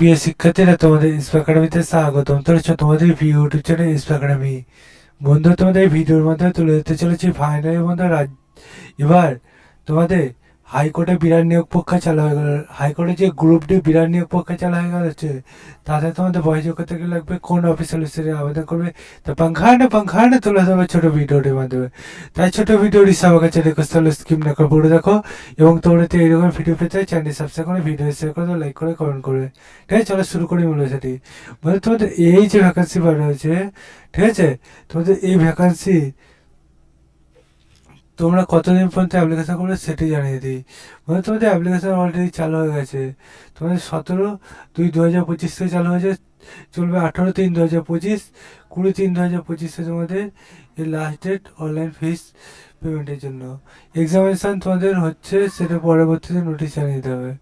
প্রিয় শিক্ষার্থীরা, তোমাদের ইন্সপা একাডেমিতে স্বাগতম। চলেছে তোমাদের ইউটিউব চ্যানেল ইন্সপা একাডেমি। বন্ধু, তোমাদের এই ভিডিওর মাধ্যমে তুলে ধরতে চলেছি ফাইনালি বন্ধু এবার তোমাদের হাইকোর্টে বিরাট নিয়োগ পরীক্ষা চালু হয়ে গেল। হাইকোর্টে যে গ্রুপ ডি বিরাট নিয়োগ পরীক্ষা চালু হয়ে গেল হচ্ছে, তাতে তোমাদের বয়স যোগ্যতা কি লাগবে, কোন অফিসিয়াল ওয়েবসাইটে আবেদন করবে, তা পাংখানে তুলে দেবে ছোটো ভিডিওটির মাধ্যমে। তাই ছোটো ভিডিওটি সবার কাছে রিকোয়েস্ট হলো স্কিপ না করে পুরো দেখো, এবং তোমরা তো এইরকম ভিডিও পেতে চ্যানেল সাবস্ক্রাইব করে, ভিডিও শেয়ার করে, লাইক করে, কমেন্ট করে। ঠিক আছে, চলো শুরু করি মূল সেটি। মানে তোমাদের এই যে ভ্যাকান্সি বার হয়েছে, ঠিক আছে, তোমাদের এই ভ্যাকান্সি তোমরা কতদিন পর্যন্ত অ্যাপ্লিকেশন করবে সেটি জানিয়ে দিই। মানে তোমাদের অ্যাপ্লিকেশন অলরেডি চালু হয়ে গেছে। তোমাদের 17/2/2025 থেকে চালু হয়েছে, চলবে 18/3/2025, 20/3/2025 তোমাদের এই লাস্ট ডেট অনলাইন ফিস পেমেন্টের জন্য। এক্সামিনেশান তোমাদের হচ্ছে, সেটা পরবর্তীতে নোটিশ জানিয়ে দিতে হবে।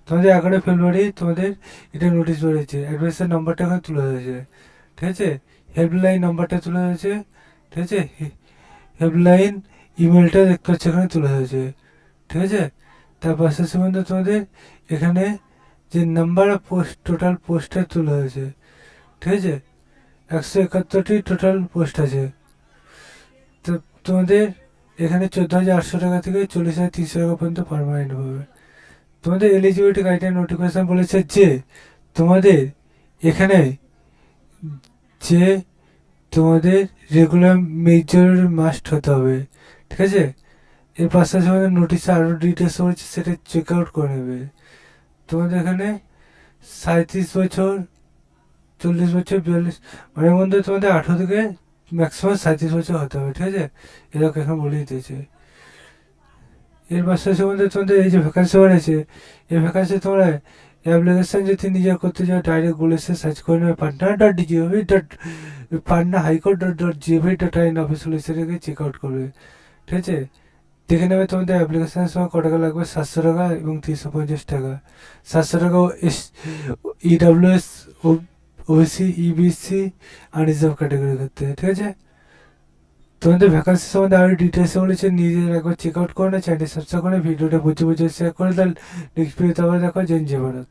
তোমাদের 11 ফেব্রুয়ারি তোমাদের এটা নোটিশ বেরিয়েছে, অ্যাডমিশন নাম্বারটা এখানে তুলে ধরেছে। ঠিক আছে, হেল্পলাইন নাম্বারটা তুলে ধরেছে। ঠিক আছে, হেল্পলাইন ইমেলটা দেখতে পাচ্ছি এখানে তুলে ধরেছে। ঠিক আছে, তার পাশাপাশি মধ্যে তোমাদের এখানে যে নাম্বার অফ পোস্ট, টোটাল পোস্টটা তুলে হয়েছে। ঠিক আছে, 171টি টোটাল পোস্ট আছে। তো তোমাদের এখানে 14,800 টাকা থেকে 40,300 টাকা পর্যন্ত পারমানেন্ট হবে। তোমাদের এলিজিবিলিটি গাইডলাইন নোটিফিকেশান বলেছে যে তোমাদের এখানে যে তোমাদের রেগুলার মেজর মাস্ট হতে হবে। ঠিক আছে, এর পাশাপাশি আমাদের নোটিশে আরও ডিটেলস রয়েছে, সেটা চেক আউট করে নেবে। তোমাদের এখানে 37 বছর, 40 বছর, 42, মানে মধ্যে তোমাদের 18 থেকে ম্যাক্সিমাম 37 বছর হতে হবে। ঠিক আছে, এরকম এখন বলে দিতেছে। এর পাশাপাশি মধ্যে তোমাদের এই যে ভ্যাকান্সি বাড়েছে, এই ভ্যাকান্সি তোমরা অ্যাপ্লিকেশান যদি নিজে করতে চাও, ডাইরেক্ট গুগলে সার্চ করে নেবে Patna high court dot gov dot in official ওয়েবসাইটে চেক আউট করবে। ঠিক আছে, দেখে নেবে তোমাদের অ্যাপ্লিকেশনের সময় ক টাকা লাগবে, 700 টাকা এবং 350 টাকা। 700 টাকা EWS, OBC, EBC, unreserved category করতে। ঠিক আছে, তোমাদের ভ্যাকান্সি সম্বন্ধে আরও ডিটেলসে বলেছে, নিজের একবার চেক আউট করে না, চ্যানেল সাবস্ক্রাইব করে, ভিডিওটা বুঝে শেয়ার করে, তাহলে নেক্সট ভিডিওতে আবার দেখো। জয় ভারত।